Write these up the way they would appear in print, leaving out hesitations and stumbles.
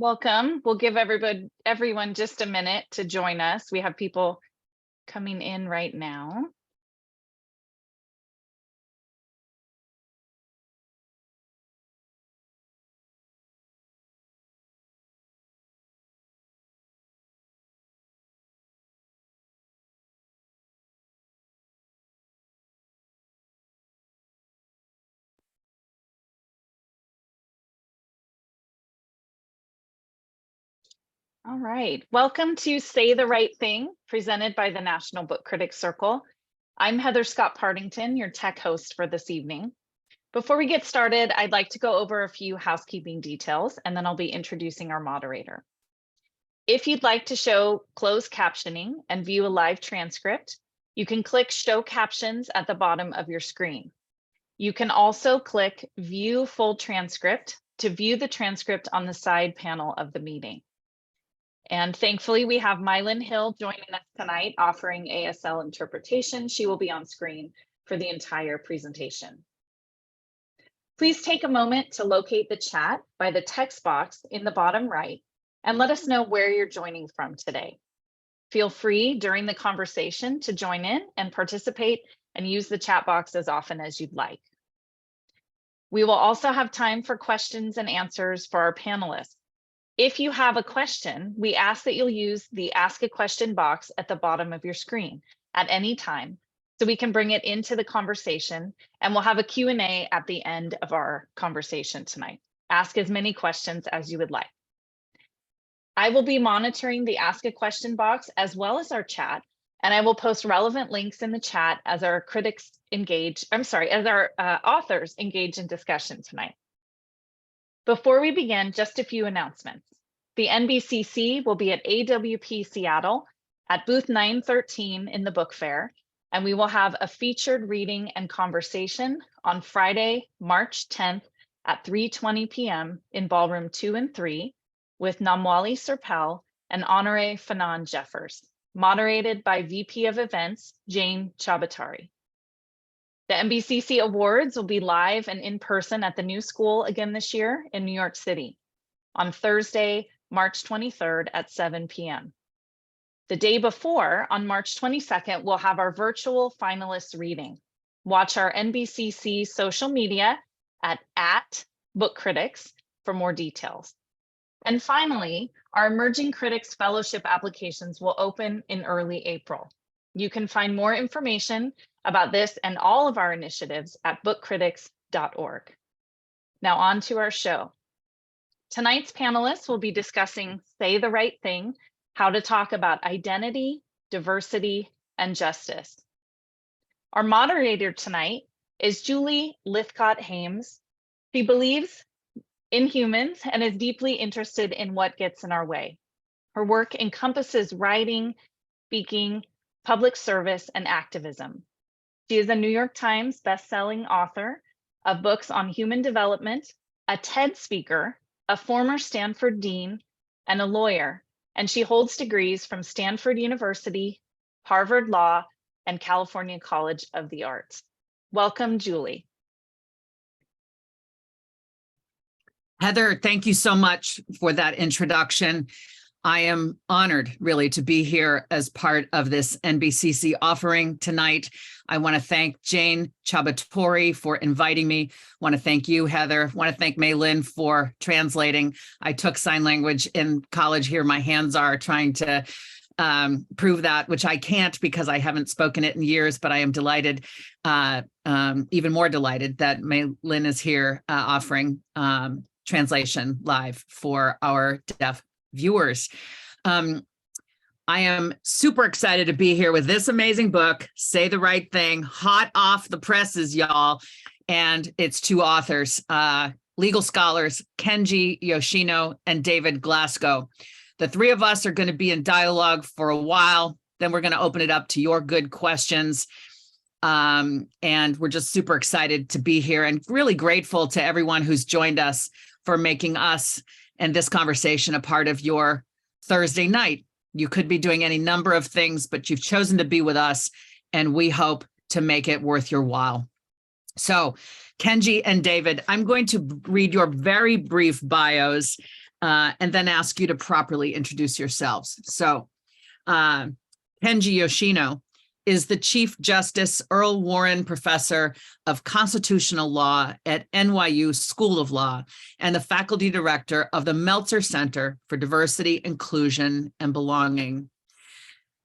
Welcome. We'll give everyone just a minute to join us. We have people coming in right now. All right. Welcome to Say the Right Thing, presented by the National Book Critics Circle. I'm Heather Scott Partington, your tech host for this evening. Before we get started, I'd like to go over a few housekeeping details, and then I'll be introducing our moderator. If you'd like to show closed captioning and view a live transcript, you can click Show Captions at the bottom of your screen. You can also click View Full Transcript to view the transcript on the side panel of the meeting. And thankfully, we have Mylin Hill joining us tonight, offering ASL interpretation. She will be on screen for the entire presentation. Please take a moment to locate the chat by the text box in the bottom right and let us know where you're joining from today. Feel free during the conversation to join in and participate and use the chat box as often as you'd like. We will also have time for questions and answers for our panelists. If you have a question, we ask that you'll use the Ask a Question box at the bottom of your screen at any time, so we can bring it into the conversation, and we'll have a Q&A at the end of our conversation tonight. Ask as many questions as you would like. I will be monitoring the Ask a Question box as well as our chat, and I will post relevant links in the chat as our authors engage in discussion tonight. Before we begin, just a few announcements. The NBCC will be at AWP Seattle at booth 913 in the book fair, and we will have a featured reading and conversation on Friday, March 10th at 3:20 p.m. in ballroom 2 and 3 with Namwali Serpel and Honoré Fanon Jeffers, moderated by VP of Events, Jane Chabatari. The NBCC Awards will be live and in person at the New School again this year in New York City on Thursday, March 23rd at 7 p.m. The day before, on March 22nd, we'll have our virtual finalists reading. Watch our NBCC social media at @BookCritics for more details. And finally, our Emerging Critics Fellowship applications will open in early April. You can find more information about this and all of our initiatives at bookcritics.org. Now on to our show. Tonight's panelists will be discussing Say the Right Thing, how to talk about identity, diversity, and justice. Our moderator tonight is Julie Lythcott-Hames. She believes in humans and is deeply interested in what gets in our way. Her work encompasses writing, speaking, public service, and activism. She is a New York Times bestselling author of books on human development, a TED speaker, a former Stanford dean, and a lawyer, and she holds degrees from Stanford University, Harvard Law, and California College of the Arts. Welcome, Julie. Heather, thank you so much for that introduction. I am honored, really, to be here as part of this NBCC offering tonight. I want to thank Jane Chabatari for inviting me. I want to thank you, Heather. I want to thank Mylin for translating. I took sign language in college here. My hands are trying to prove that, which I can't because I haven't spoken it in years, but I am delighted, even more delighted that Mylin is here offering translation live for our deaf viewers. I am super excited to be here with this amazing book, Say the Right Thing, hot off the presses, y'all. And it's two authors, legal scholars, Kenji Yoshino and David Glasgow. The three of us are going to be in dialogue for a while. Then we're going to open it up to your good questions. And we're just super excited to be here and really grateful to everyone who's joined us for making us and this conversation a part of your Thursday night. You could be doing any number of things, but you've chosen to be with us, and we hope to make it worth your while. So, Kenji and David, I'm going to read your very brief bios, and then ask you to properly introduce yourselves. So Kenji Yoshino is the Chief Justice Earl Warren Professor of Constitutional Law at NYU School of Law and the Faculty Director of the Meltzer Center for Diversity, Inclusion, and Belonging.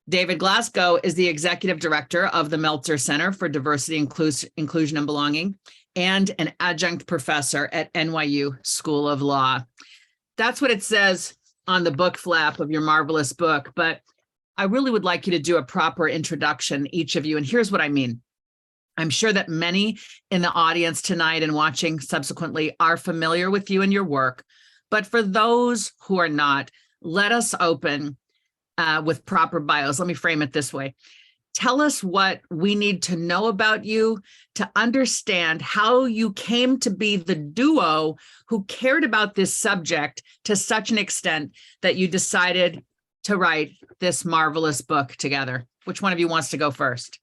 David Glasgow is the Executive Director of the Meltzer Center for Diversity, Inclusion, and Belonging and an adjunct professor at NYU School of Law. That's what it says on the book flap of your marvelous book, but I really would like you to do a proper introduction, each of you. And here's what I mean. I'm sure that many in the audience tonight and watching subsequently are familiar with you and your work. But for those who are not, let us open with proper bios. Let me frame it this way. Tell us what we need to know about you to understand how you came to be the duo who cared about this subject to such an extent that you decided to write this marvelous book together. Which one of you wants to go first?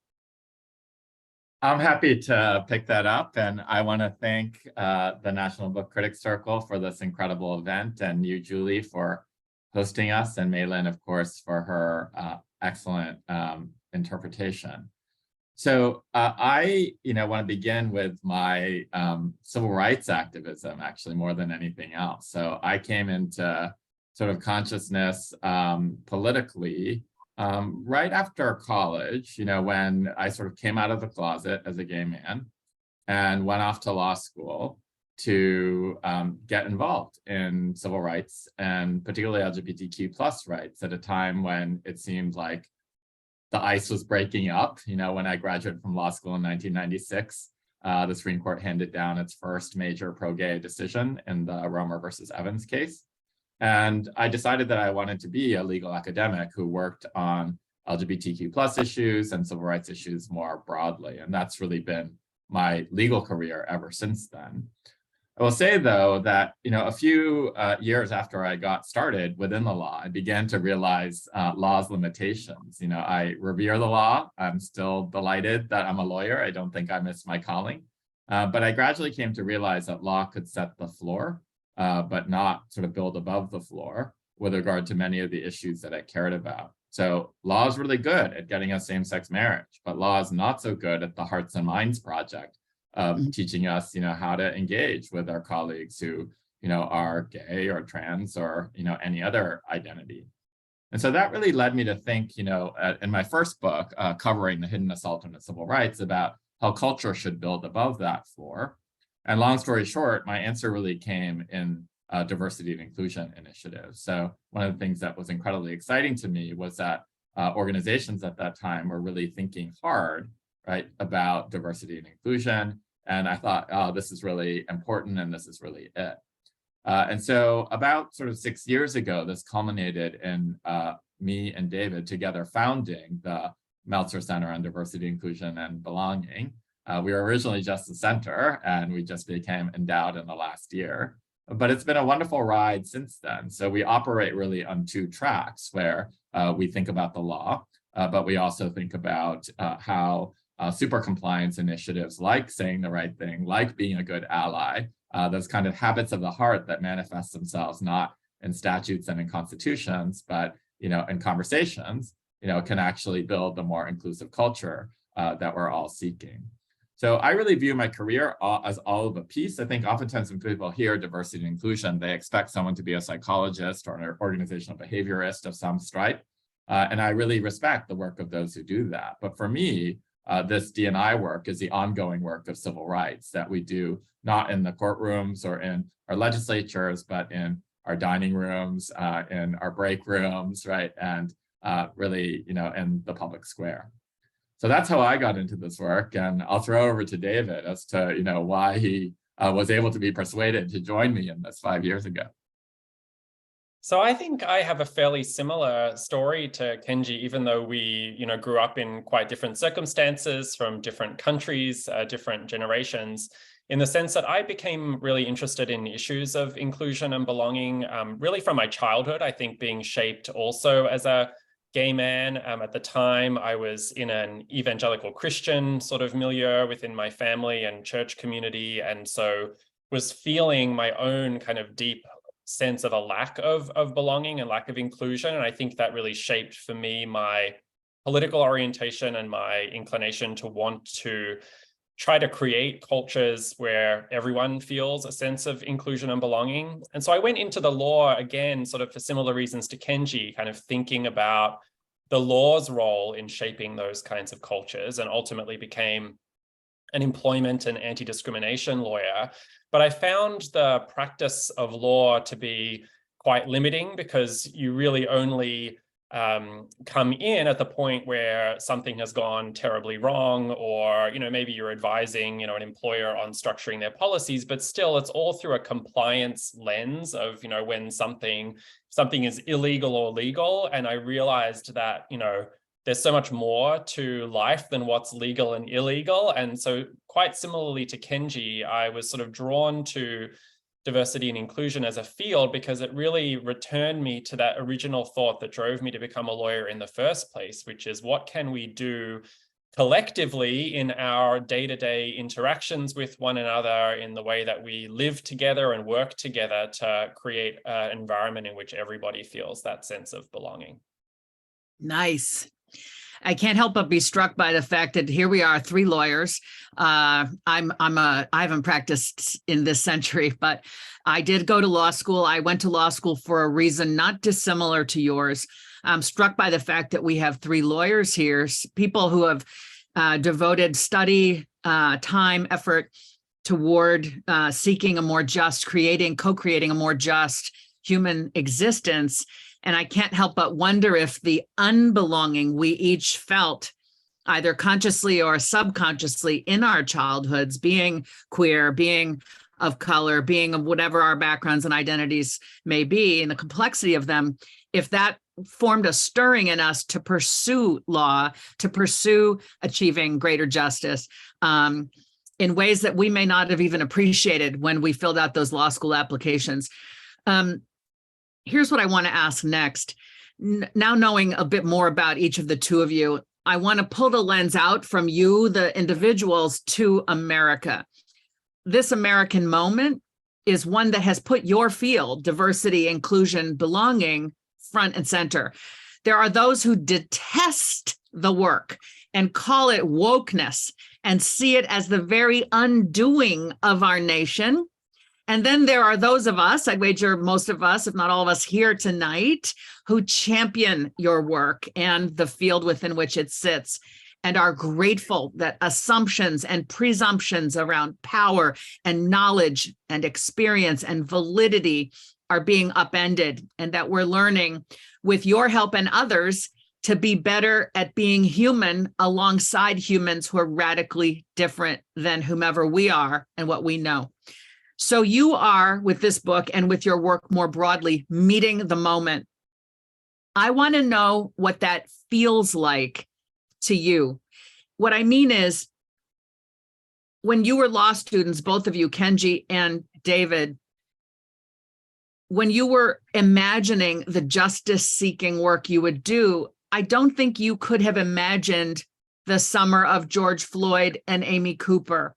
I'm happy to pick that up, and I want to thank the National Book Critics Circle for this incredible event, and you, Julie, for hosting us, and Malin, of course, for her excellent interpretation. So I want to begin with my civil rights activism, actually, more than anything else. So I came into sort of consciousness politically right after college, when I sort of came out of the closet as a gay man and went off to law school to get involved in civil rights and particularly LGBTQ plus rights at a time when it seemed like the ice was breaking up. When I graduated from law school in 1996, the Supreme Court handed down its first major pro-gay decision in the Romer versus Evans case. And I decided that I wanted to be a legal academic who worked on LGBTQ plus issues and civil rights issues more broadly. And that's really been my legal career ever since then. I will say, though, that a few years after I got started within the law, I began to realize law's limitations. I revere the law. I'm still delighted that I'm a lawyer. I don't think I missed my calling. But I gradually came to realize that law could set the floor, but not sort of build above the floor with regard to many of the issues that I cared about. So law is really good at getting us same-sex marriage, but law is not so good at the Hearts and Minds Project of teaching us, how to engage with our colleagues who, are gay or trans or, any other identity. And so that really led me to think, in my first book, covering the hidden assault on civil rights, about how culture should build above that floor. And long story short, my answer really came in diversity and inclusion initiatives. So one of the things that was incredibly exciting to me was that organizations at that time were really thinking hard, right, about diversity and inclusion. And I thought, oh, this is really important and this is really it. And so about sort of 6 years ago, this culminated in me and David together founding the Meltzer Center on Diversity, Inclusion, and Belonging. We were originally just the center, and we just became endowed in the last year. But it's been a wonderful ride since then. So we operate really on two tracks where we think about the law, but we also think about how super compliance initiatives like saying the right thing, like being a good ally, those kind of habits of the heart that manifest themselves not in statutes and in constitutions, but in conversations, can actually build the more inclusive culture that we're all seeking. So I really view my career as all of a piece. I think oftentimes when people hear diversity and inclusion, they expect someone to be a psychologist or an organizational behaviorist of some stripe. And I really respect the work of those who do that. But for me, this D&I work is the ongoing work of civil rights that we do, not in the courtrooms or in our legislatures, but in our dining rooms, in our break rooms, right? And really, in the public square. So that's how I got into this work, and I'll throw over to David as to why he was able to be persuaded to join me in this 5 years ago. So I think I have a fairly similar story to Kenji, even though we grew up in quite different circumstances from different countries, different generations, in the sense that I became really interested in issues of inclusion and belonging, really from my childhood, I think being shaped also as a gay man. At the time, I was in an evangelical Christian sort of milieu within my family and church community, and so was feeling my own kind of deep sense of a lack of belonging and lack of inclusion. And I think that really shaped for me my political orientation and my inclination to want to try to create cultures where everyone feels a sense of inclusion and belonging. And so I went into the law again, sort of for similar reasons to Kenji, kind of thinking about the law's role in shaping those kinds of cultures, and ultimately became an employment and anti-discrimination lawyer. But I found the practice of law to be quite limiting, because you really only come in at the point where something has gone terribly wrong, or maybe you're advising an employer on structuring their policies, but still it's all through a compliance lens of when something is illegal or legal. And I realized that there's so much more to life than what's legal and illegal. And so quite similarly to Kenji, I was sort of drawn to diversity and inclusion as a field because it really returned me to that original thought that drove me to become a lawyer in the first place, which is what can we do collectively in our day-to-day interactions with one another, in the way that we live together and work together to create an environment in which everybody feels that sense of belonging. Nice. I can't help but be struck by the fact that here we are, 3 lawyers. I haven't practiced in this century, but I did go to law school. I went to law school for a reason not dissimilar to yours. I'm struck by the fact that we have 3 lawyers here, people who have devoted study, time, effort toward seeking a more just, co-creating a more just human existence. And I can't help but wonder if the unbelonging we each felt, either consciously or subconsciously in our childhoods, being queer, being of color, being of whatever our backgrounds and identities may be, and the complexity of them, if that formed a stirring in us to pursue law, to pursue achieving greater justice in ways that we may not have even appreciated when we filled out those law school applications. Here's what I want to ask next. Now knowing a bit more about each of the 2 of you, I want to pull the lens out from you, the individuals, to America. This American moment is one that has put your field, diversity, inclusion, belonging, front and center. There are those who detest the work and call it wokeness and see it as the very undoing of our nation. And then there are those of us, I'd wager most of us, if not all of us here tonight, who champion your work and the field within which it sits, and are grateful that assumptions and presumptions around power and knowledge and experience and validity are being upended, and that we're learning, with your help and others, to be better at being human alongside humans who are radically different than whomever we are and what we know. So you are, with this book and with your work more broadly, meeting the moment. I want to know what that feels like to you. What I mean is, when you were law students, both of you, Kenji and David, when you were imagining the justice-seeking work you would do, I don't think you could have imagined the summer of George Floyd and Amy Cooper,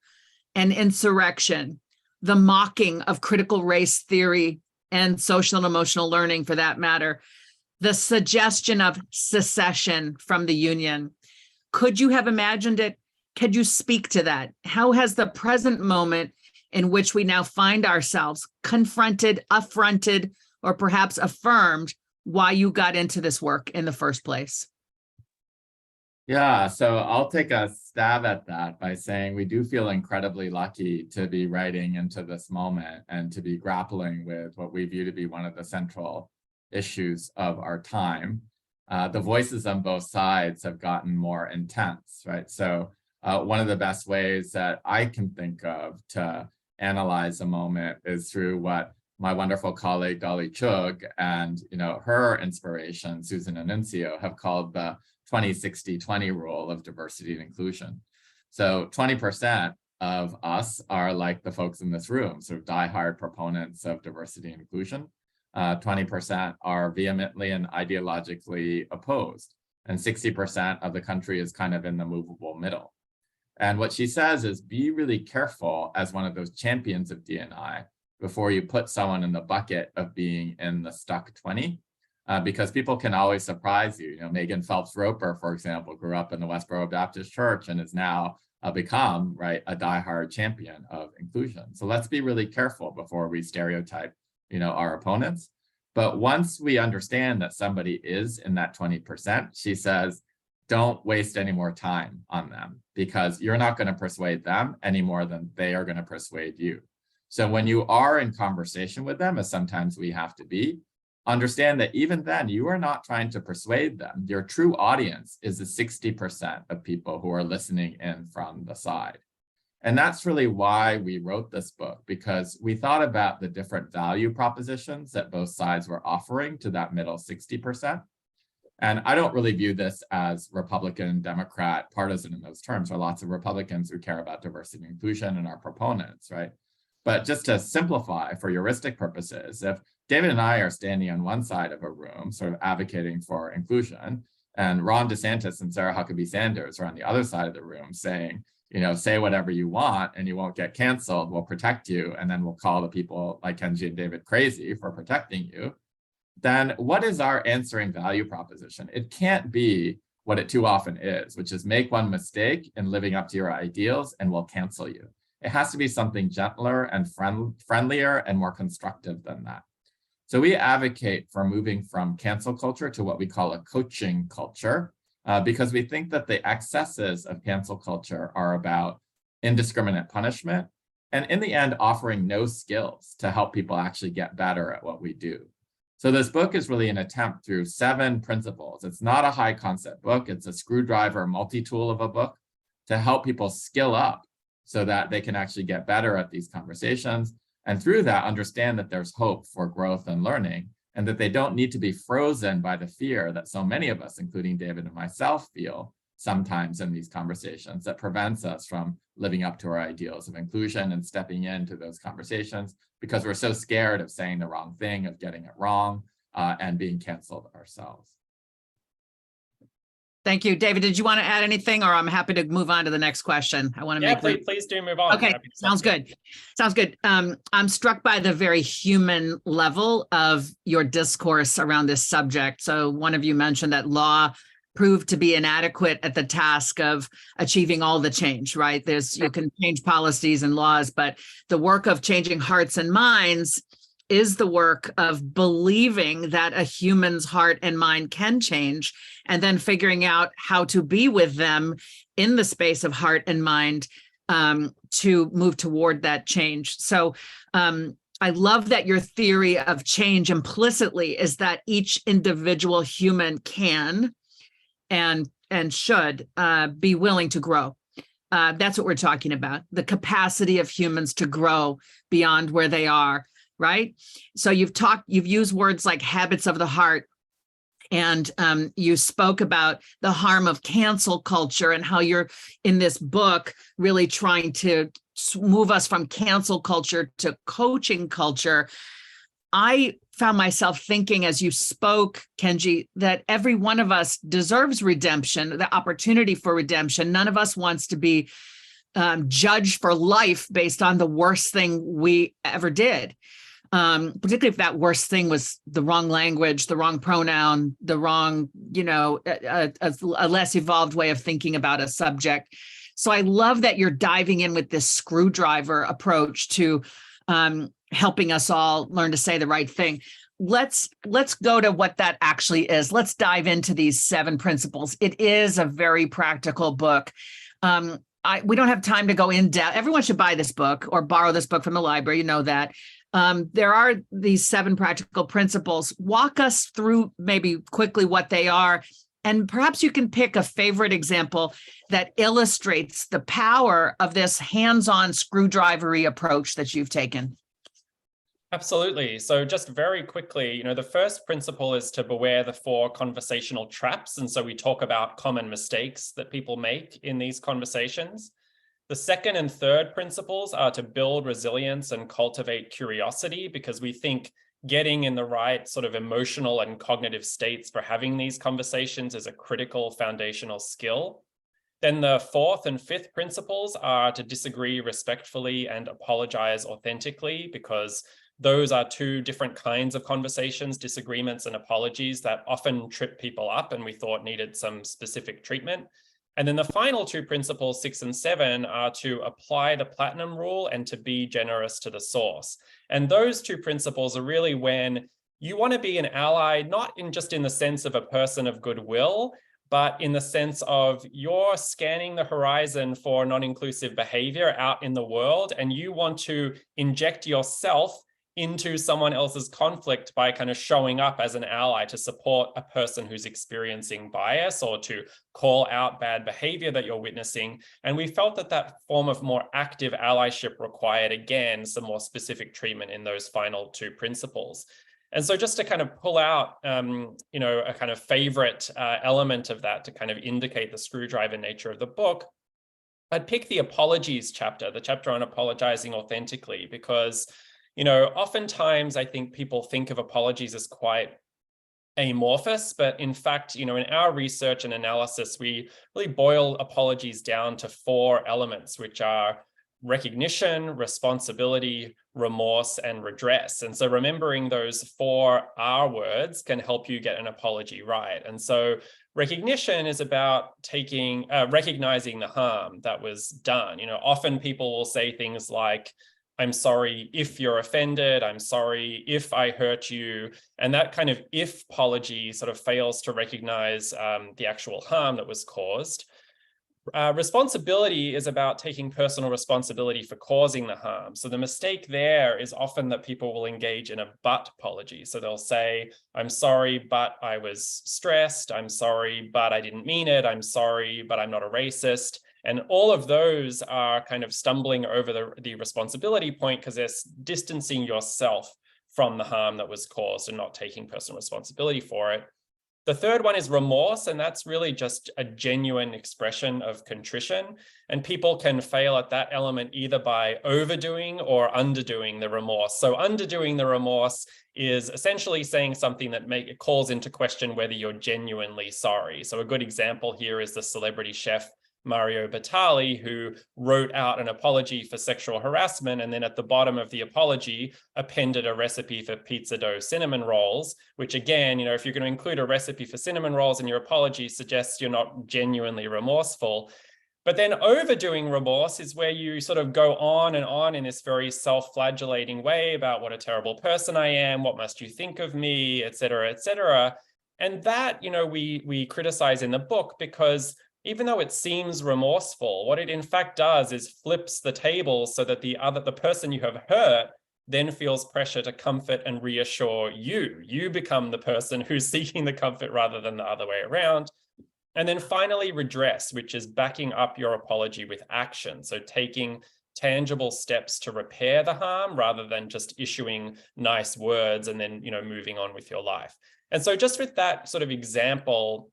and insurrection, the mocking of critical race theory and social and emotional learning, for that matter, the suggestion of secession from the Union. Could you have imagined it? Could you speak to that? How has the present moment in which we now find ourselves confronted, affronted, or perhaps affirmed why you got into this work in the first place? Yeah, so I'll take a stab at that by saying we do feel incredibly lucky to be writing into this moment and to be grappling with what we view to be one of the central issues of our time. The voices on both sides have gotten more intense, right? So one of the best ways that I can think of to analyze a moment is through what my wonderful colleague Dolly Chug and her inspiration, Susan Annunzio, have called the 20-60-20 rule of diversity and inclusion. So 20% of us are like the folks in this room, sort of diehard proponents of diversity and inclusion. 20% are vehemently and ideologically opposed, and 60% of the country is kind of in the movable middle. And what she says is, be really careful as one of those champions of D&I before you put someone in the bucket of being in the stuck 20, because people can always surprise you. You know, Megan Phelps Roper, for example, grew up in the Westboro Baptist Church and is now become, right, a diehard champion of inclusion. So let's be really careful before we stereotype, you know, our opponents. But once we understand that somebody is in that 20%, she says, don't waste any more time on them, because you're not going to persuade them any more than they are going to persuade you. So when you are in conversation with them, as sometimes we have to be, understand that even then you are not trying to persuade them. Your true audience is the 60% of people who are listening in from the side. And that's really why we wrote this book, because we thought about the different value propositions that both sides were offering to that middle 60%. And I don't really view this as Republican, Democrat, partisan in those terms. There are lots of Republicans who care about diversity and inclusion and are proponents, right? But just to simplify for heuristic purposes, if David and I are standing on one side of a room, sort of advocating for inclusion, and Ron DeSantis and Sarah Huckabee Sanders are on the other side of the room saying, you know, say whatever you want and you won't get canceled, we'll protect you, and then we'll call the people like Kenji and David crazy for protecting you, then what is our answering value proposition? It can't be what it too often is, which is make one mistake in living up to your ideals and we'll cancel you. It has to be something gentler and friendlier and more constructive than that. So we advocate for moving from cancel culture to what we call a coaching culture, because we think that the excesses of cancel culture are about indiscriminate punishment, and in the end, offering no skills to help people actually get better at what we do. So this book is really an attempt through 7 principles. It's not a high concept book. It's a screwdriver multi-tool of a book to help people skill up so that they can actually get better at these conversations. And through that, understand that there's hope for growth and learning, and that they don't need to be frozen by the fear that so many of us, including David and myself, feel sometimes in these conversations that prevents us from living up to our ideals of inclusion and stepping into those conversations because we're so scared of saying the wrong thing, of getting it wrong, and being canceled ourselves. Thank you. David, did you want to add anything, or I'm happy to move on to the next question? I want to please do move on. Okay, sounds good. Sounds good. I'm struck by the very human level of your discourse around this subject. So one of you mentioned that law proved to be inadequate at the task of achieving all the change, right? You can change policies and laws, but the work of changing hearts and minds is the work of believing that a human's heart and mind can change, and then figuring out how to be with them in the space of heart and mind to move toward that change. So I love that your theory of change implicitly is that each individual human can and should be willing to grow. That's what we're talking about, the capacity of humans to grow beyond where they are. Right. So you've used words like habits of the heart, and you spoke about the harm of cancel culture and how you're in this book really trying to move us from cancel culture to coaching culture. I found myself thinking as you spoke, Kenji, that every one of us deserves redemption, the opportunity for redemption. None of us wants to be judged for life based on the worst thing we ever did. Particularly if that worst thing was the wrong language, the wrong pronoun, the wrong, a less evolved way of thinking about a subject. So I love that you're diving in with this screwdriver approach to helping us all learn to say the right thing. Let's go to what that actually is. Let's dive into these 7 principles. It is a very practical book. We don't have time to go in depth. Everyone should buy this book or borrow this book from the library. You know that. There are these 7 practical principles. Walk us through maybe quickly what they are, and perhaps you can pick a favorite example that illustrates the power of this hands-on screwdrivery approach that you've taken. Absolutely. So just very quickly, the first principle is to beware the 4 conversational traps. And so we talk about common mistakes that people make in these conversations. The second and third principles are to build resilience and cultivate curiosity, because we think getting in the right sort of emotional and cognitive states for having these conversations is a critical foundational skill. Then the fourth and fifth principles are to disagree respectfully and apologize authentically, because those are two different kinds of conversations, disagreements and apologies, that often trip people up and we thought needed some specific treatment. And then the final two principles, 6 and 7, are to apply the platinum rule and to be generous to the source. And those two principles are really when you want to be an ally, not just in the sense of a person of goodwill, but in the sense of you're scanning the horizon for non-inclusive behavior out in the world, and you want to inject yourself into someone else's conflict by kind of showing up as an ally to support a person who's experiencing bias or to call out bad behavior that you're witnessing. And we felt that that form of more active allyship required, again, some more specific treatment in those final two principles. And so just to kind of pull out, a kind of favorite element of that to kind of indicate the screwdriver nature of the book, I'd pick the apologies chapter, the chapter on apologizing authentically, because oftentimes I think people think of apologies as quite amorphous, but in fact, in our research and analysis, we really boil apologies down to 4 elements, which are recognition, responsibility, remorse, and redress. And so remembering those 4 R words can help you get an apology right. And so recognition is about recognizing the harm that was done. Often people will say things like, I'm sorry if you're offended, I'm sorry if I hurt you. And that kind of if apology sort of fails to recognize the actual harm that was caused. Responsibility is about taking personal responsibility for causing the harm. So the mistake there is often that people will engage in a but apology. So they'll say, I'm sorry, but I was stressed. I'm sorry, but I didn't mean it. I'm sorry, but I'm not a racist. And all of those are kind of stumbling over the responsibility point because they're distancing yourself from the harm that was caused and not taking personal responsibility for it. The third one is remorse, and that's really just a genuine expression of contrition. And people can fail at that element either by overdoing or underdoing the remorse. So underdoing the remorse is essentially saying something that calls into question whether you're genuinely sorry. So a good example here is the celebrity chef Mario Batali, who wrote out an apology for sexual harassment, and then at the bottom of the apology appended a recipe for pizza dough cinnamon rolls, which again, if you're going to include a recipe for cinnamon rolls in your apology, suggests you're not genuinely remorseful. But then overdoing remorse is where you sort of go on and on in this very self-flagellating way about what a terrible person I am, what must you think of me, et cetera, et cetera. And that, we criticize in the book because even though it seems remorseful, what it in fact does is flips the table so that the person you have hurt then feels pressure to comfort and reassure you. You become the person who's seeking the comfort rather than the other way around. And then finally, redress, which is backing up your apology with action. So taking tangible steps to repair the harm rather than just issuing nice words and then, moving on with your life. And so just with that sort of example,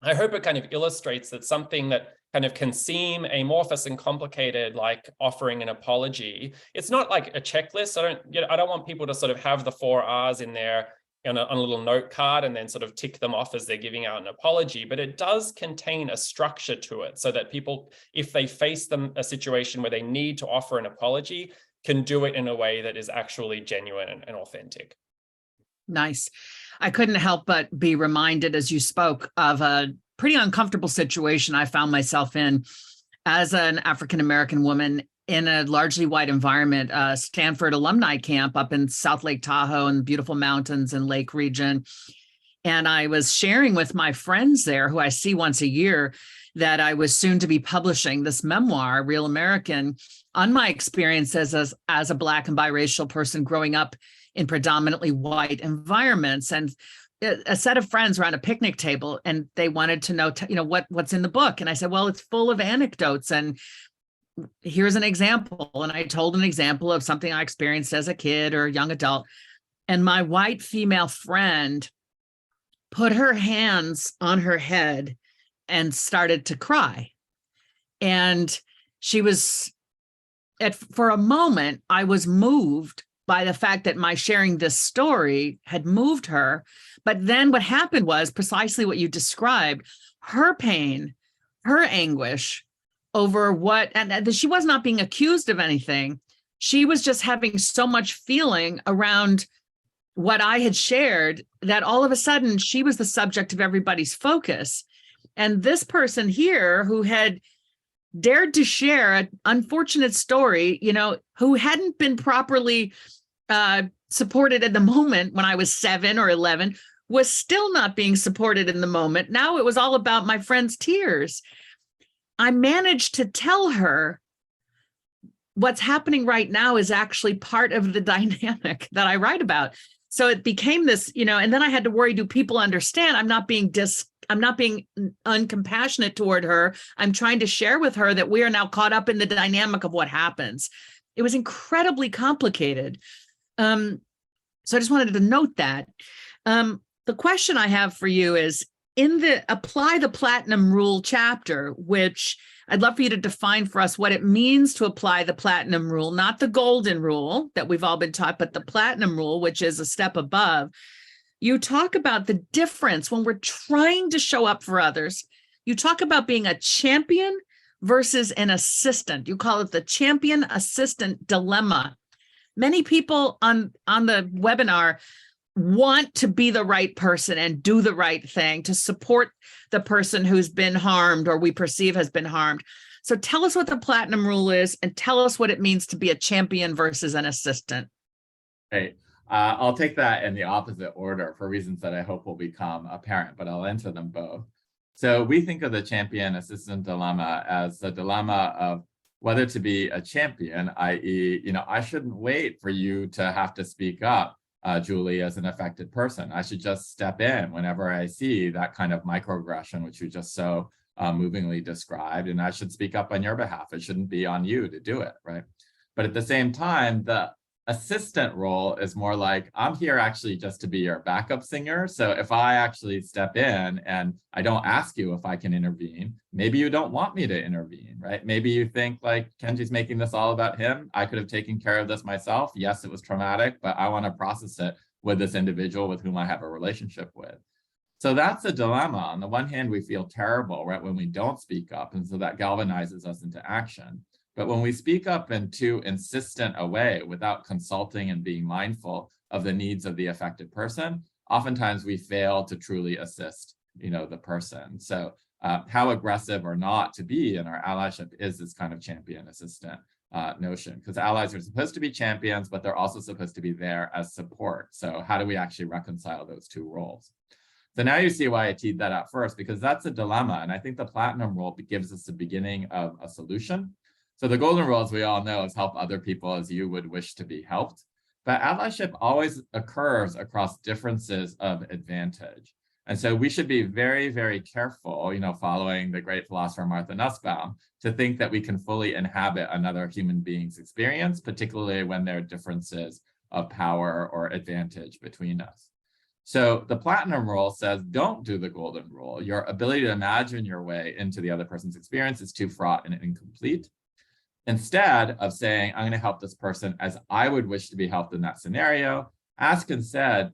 I hope it kind of illustrates that something that kind of can seem amorphous and complicated, like offering an apology, it's not like a checklist. I don't want people to sort of have the 4 R's in there on a little note card and then sort of tick them off as they're giving out an apology, but it does contain a structure to it so that people, if they face a situation where they need to offer an apology, can do it in a way that is actually genuine and authentic. Nice. I couldn't help but be reminded as you spoke of a pretty uncomfortable situation I found myself in as an African-American woman in a largely white environment, Stanford alumni camp up in South Lake Tahoe and beautiful mountains and lake region. And I was sharing with my friends there, who I see once a year, that I was soon to be publishing this memoir, Real American, on my experiences as a Black and biracial person growing up in predominantly white environments. And a set of friends were on a picnic table and they wanted to know, what's in the book. And I said, well, it's full of anecdotes and here's an example. And I told an example of something I experienced as a kid or a young adult. And my white female friend put her hands on her head and started to cry. And she was, for a moment, I was moved by the fact that my sharing this story had moved her. But then what happened was precisely what you described. Her pain her anguish over and she was not being accused of anything. She was just having so much feeling around what I had shared that all of a sudden she was the subject of everybody's focus. And this person here who had dared to share an unfortunate story, who hadn't been properly supported at the moment when I was 7 or 11, was still not being supported in the moment. Now it was all about my friend's tears. I managed to tell her what's happening right now is actually part of the dynamic that I write about. So it became this, and then I had to worry, do people understand? I'm not being uncompassionate toward her. I'm trying to share with her that we are now caught up in the dynamic of what happens. It was incredibly complicated. So I just wanted to note that. The question I have for you is, in the Apply the Platinum Rule chapter, which I'd love for you to define for us what it means to apply the Platinum Rule, not the Golden Rule that we've all been taught, but the Platinum Rule, which is a step above. You talk about the difference when we're trying to show up for others. You talk about being a champion versus an assistant. You call it the champion-assistant dilemma. Many people on the webinar want to be the right person and do the right thing to support the person who's been harmed or we perceive has been harmed. So tell us what the Platinum Rule is and tell us what it means to be a champion versus an assistant. Great. I'll take that in the opposite order for reasons that I hope will become apparent, but I'll answer them both. So we think of the champion-assistant dilemma as the dilemma of whether to be a champion, i.e., I shouldn't wait for you to have to speak up, Julie, as an affected person. I should just step in whenever I see that kind of microaggression, which you just so movingly described, and I should speak up on your behalf. It shouldn't be on you to do it, right? But at the same time, the assistant role is more like, I'm here actually just to be your backup singer. So if I actually step in and I don't ask you if I can intervene, maybe you don't want me to intervene, right? Maybe you think like Kenji's making this all about him. I could have taken care of this myself. Yes, it was traumatic, but I want to process it with this individual with whom I have a relationship with. So that's a dilemma. On the one hand, we feel terrible, right, when we don't speak up. And so that galvanizes us into action. But when we speak up in too insistent a way without consulting and being mindful of the needs of the affected person, oftentimes we fail to truly assist, the person. So how aggressive or not to be in our allyship is this kind of champion assistant notion, because allies are supposed to be champions, but they're also supposed to be there as support. So how do we actually reconcile those two roles? So now you see why I teed that up first, because that's a dilemma. And I think the Platinum Rule gives us the beginning of a solution. So the Golden Rule, as we all know, is help other people as you would wish to be helped. But allyship always occurs across differences of advantage. And so we should be very, very careful, following the great philosopher Martha Nussbaum, to think that we can fully inhabit another human being's experience, particularly when there are differences of power or advantage between us. So the Platinum Rule says, don't do the Golden Rule. Your ability to imagine your way into the other person's experience is too fraught and incomplete. Instead of saying, I'm going to help this person as I would wish to be helped in that scenario, ask instead,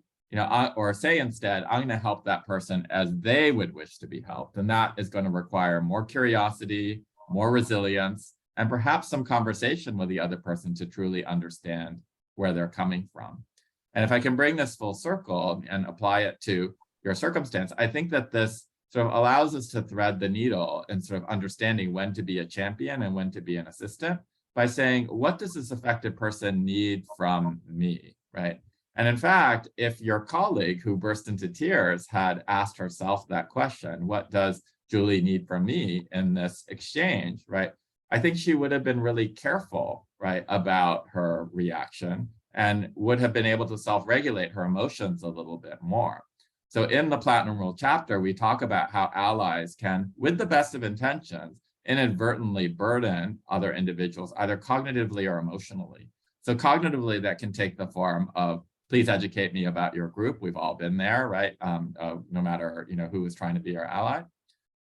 or say instead, I'm going to help that person as they would wish to be helped. And that is going to require more curiosity, more resilience, and perhaps some conversation with the other person to truly understand where they're coming from. And if I can bring this full circle and apply it to your circumstance, I think that this sort of allows us to thread the needle in sort of understanding when to be a champion and when to be an assistant by saying, what does this affected person need from me, right? And in fact, if your colleague who burst into tears had asked herself that question, what does Julie need from me in this exchange, right? I think she would have been really careful, right, about her reaction and would have been able to self-regulate her emotions a little bit more. So in the Platinum Rule chapter, we talk about how allies can, with the best of intentions, inadvertently burden other individuals, either cognitively or emotionally. So cognitively, that can take the form of, please educate me about your group. We've all been there, right? No matter who is trying to be our ally.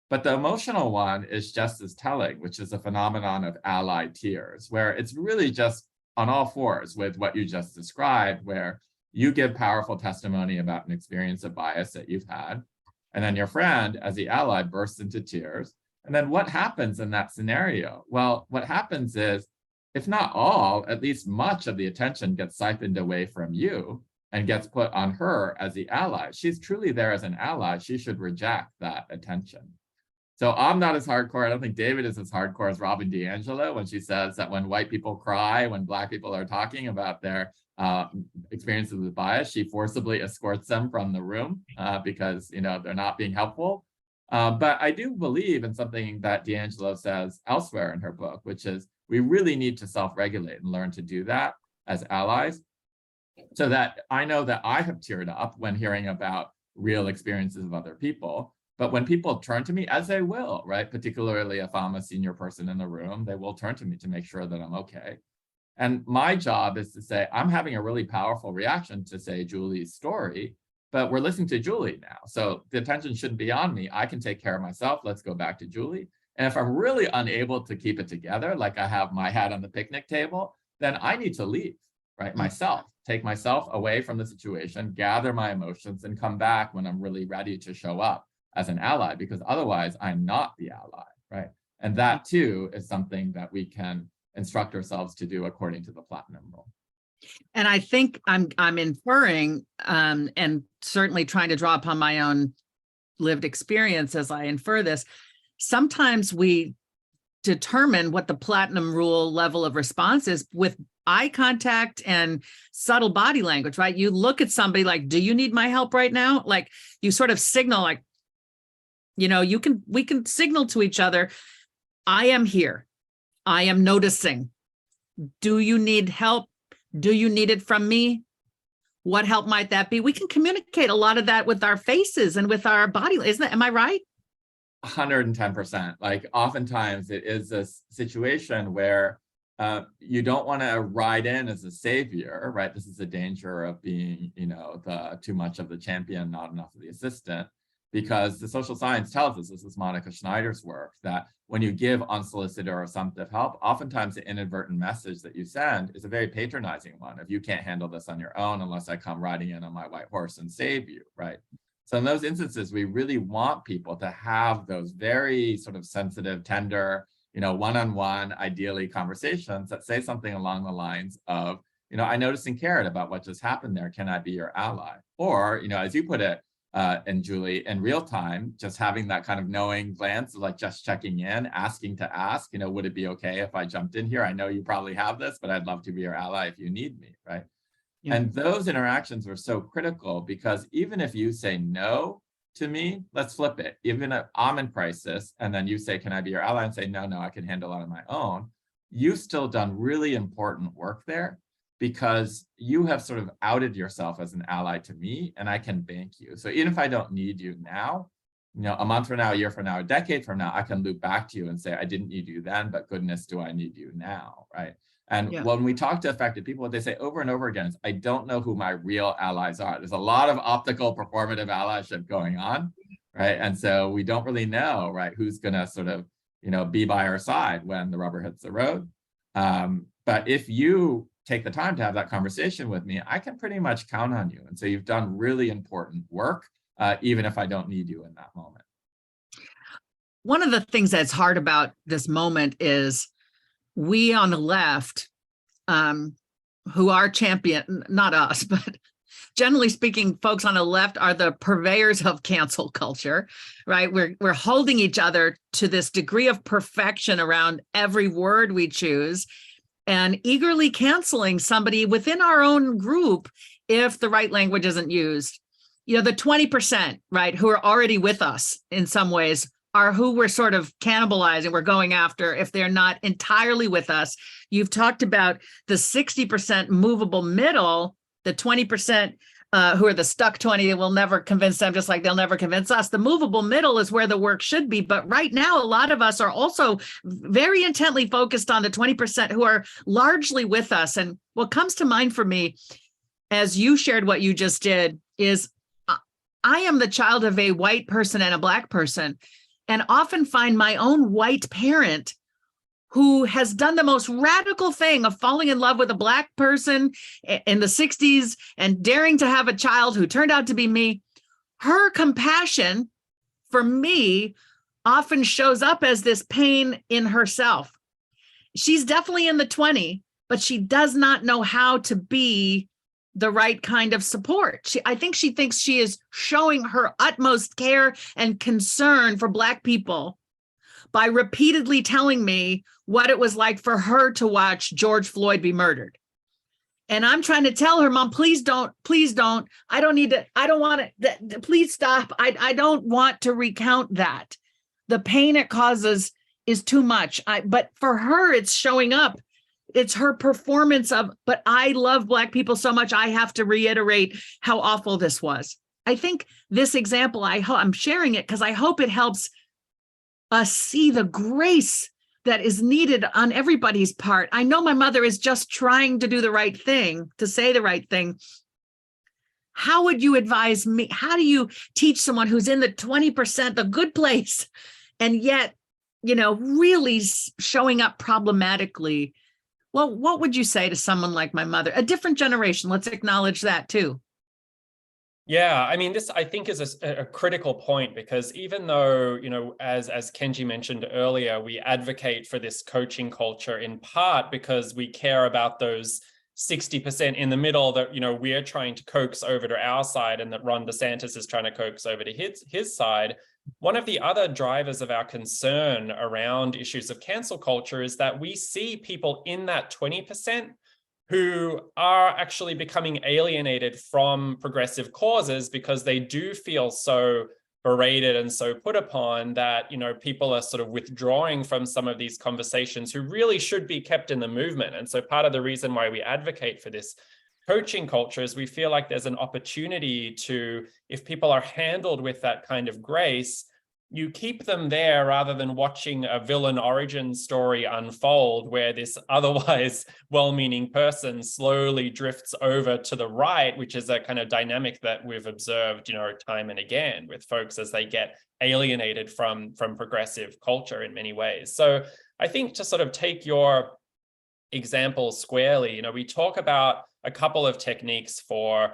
But the emotional one is just as telling, which is a phenomenon of ally tears, where it's really just on all fours with what you just described, where you give powerful testimony about an experience of bias that you've had, and then your friend, as the ally, bursts into tears, And then what happens in that scenario? Well, what happens is, if not all, at least much of the attention gets siphoned away from you and gets put on her as the ally. She's truly there as an ally. She should reject that attention. So I'm not as hardcore. I don't think David is as hardcore as Robin DiAngelo when she says that when white people cry, when Black people are talking about their experiences with bias, she forcibly escorts them from the room because they're not being helpful. But I do believe in something that DiAngelo says elsewhere in her book, which is we really need to self-regulate and learn to do that as allies, so that I know that I have teared up when hearing about real experiences of other people. But when people turn to me, as they will, right? Particularly if I'm a senior person in the room, they will turn to me to make sure that I'm okay. And my job is to say, I'm having a really powerful reaction to, say, Julie's story, but we're listening to Julie now. So the attention shouldn't be on me. I can take care of myself. Let's go back to Julie. And if I'm really unable to keep it together, like I have my hat on the picnic table, then I need to leave, right? Myself, take myself away from the situation, gather my emotions, and come back when I'm really ready to show up as an ally, because otherwise I'm not the ally, right? And that too is something that we can instruct ourselves to do according to the platinum rule. And I think I'm inferring and certainly trying to draw upon my own lived experience as I infer this. Sometimes we determine what the platinum rule level of response is with eye contact and subtle body language, right? You look at somebody like, do you need my help right now? Like you sort of signal like, we can signal to each other, I am here. I am noticing. Do you need help? Do you need it from me? What help might that be? We can communicate a lot of that with our faces and with our body. Am I right? 110%. Like oftentimes it is a situation where you don't want to ride in as a savior, right? This is the danger of being, the too much of the champion, not enough of the assistant, because the social science tells us, this is Monica Schneider's work, that when you give unsolicited or assumptive help, oftentimes the inadvertent message that you send is a very patronizing one. If you can't handle this on your own, unless I come riding in on my white horse and save you, right? So in those instances, we really want people to have those very sort of sensitive, tender, one-on-one, ideally conversations that say something along the lines of, I noticed and cared about what just happened there. Can I be your ally? Or, as you put it, and Julie, in real time, just having that kind of knowing glance, like just checking in, asking to ask, would it be okay if I jumped in here? I know you probably have this, but I'd love to be your ally if you need me, right? Yeah. And those interactions are so critical because even if you say no to me, let's flip it. Even if I'm in crisis and then you say, can I be your ally? And say, no, I can handle it on my own. You've still done really important work there because you have sort of outed yourself as an ally to me and I can bank you. So even if I don't need you now, a month from now, a year from now, a decade from now, I can loop back to you and say, I didn't need you then, but goodness, do I need you now, right? And when we talk to affected people, what they say over and over again is, I don't know who my real allies are. There's a lot of optical performative allyship going on, right? And so we don't really know, right, who's gonna sort of, be by our side when the rubber hits the road. But if you take the time to have that conversation with me, I can pretty much count on you. And so you've done really important work, even if I don't need you in that moment. One of the things that's hard about this moment is we on the left, who are champion, not us, but generally speaking, folks on the left are the purveyors of cancel culture, right? We're holding each other to this degree of perfection around every word we choose and eagerly canceling somebody within our own group if the right language isn't used. The 20%, right, who are already with us in some ways are who we're sort of cannibalizing, we're going after if they're not entirely with us. You've talked about the 60% movable middle, the 20% who are the stuck 20 that will never convince them, just like they'll never convince us. The movable middle is where the work should be. But right now, a lot of us are also very intently focused on the 20% who are largely with us. And what comes to mind for me, as you shared what you just did, is I am the child of a white person and a Black person, and often find my own white parent who has done the most radical thing of falling in love with a Black person in the 60s and daring to have a child who turned out to be me. Her compassion for me often shows up as this pain in herself. She's definitely in the 20, but she does not know how to be the right kind of support. I think she thinks she is showing her utmost care and concern for Black people by repeatedly telling me what it was like for her to watch George Floyd be murdered. And I'm trying to tell her, Mom, please don't, I don't need to, I don't want to, please stop. I don't want to recount that. The pain it causes is too much. But for her, it's showing up. It's her performance of, but I love Black people so much, I have to reiterate how awful this was. I think this example, I'm sharing it because I hope it helps us see the grace that is needed on everybody's part. I know my mother is just trying to do the right thing, to say the right thing. How would you advise me? How do you teach someone who's in the 20%, the good place, and yet, really showing up problematically? Well, what would you say to someone like my mother? A different generation, let's acknowledge that too. Yeah, I mean, this I think is a critical point, because even though, as Kenji mentioned earlier, we advocate for this coaching culture in part because we care about those 60% in the middle that, we're trying to coax over to our side and that Ron DeSantis is trying to coax over to his side. One of the other drivers of our concern around issues of cancel culture is that we see people in that 20% who are actually becoming alienated from progressive causes because they do feel so berated and so put upon that, people are sort of withdrawing from some of these conversations who really should be kept in the movement. And so part of the reason why we advocate for this coaching culture is we feel like there's an opportunity to, if people are handled with that kind of grace, you keep them there rather than watching a villain origin story unfold where this otherwise well-meaning person slowly drifts over to the right, which is a kind of dynamic that we've observed, time and again with folks as they get alienated from progressive culture in many ways. So I think to sort of take your example squarely, we talk about a couple of techniques for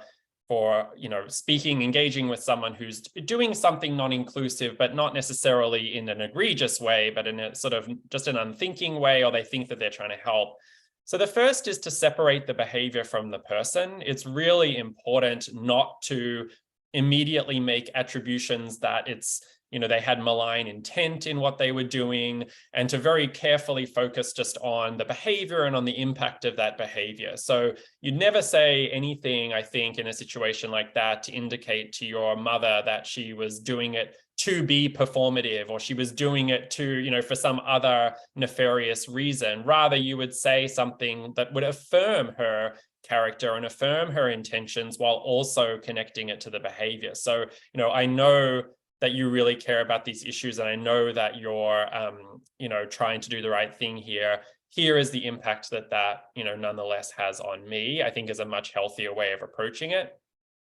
speaking, engaging with someone who's doing something non-inclusive, but not necessarily in an egregious way, but in a sort of just an unthinking way, or they think that they're trying to help. So the first is to separate the behavior from the person. It's really important not to immediately make attributions that it's, they had malign intent in what they were doing, and to very carefully focus just on the behavior and on the impact of that behavior. So you'd never say anything, I think, in a situation like that to indicate to your mother that she was doing it to be performative, or she was doing it to, for some other nefarious reason. Rather, you would say something that would affirm her character and affirm her intentions while also connecting it to the behavior. So, I know that you really care about these issues, and I know that you're, trying to do the right thing here. Here is the impact that nonetheless has on me, I think is a much healthier way of approaching it.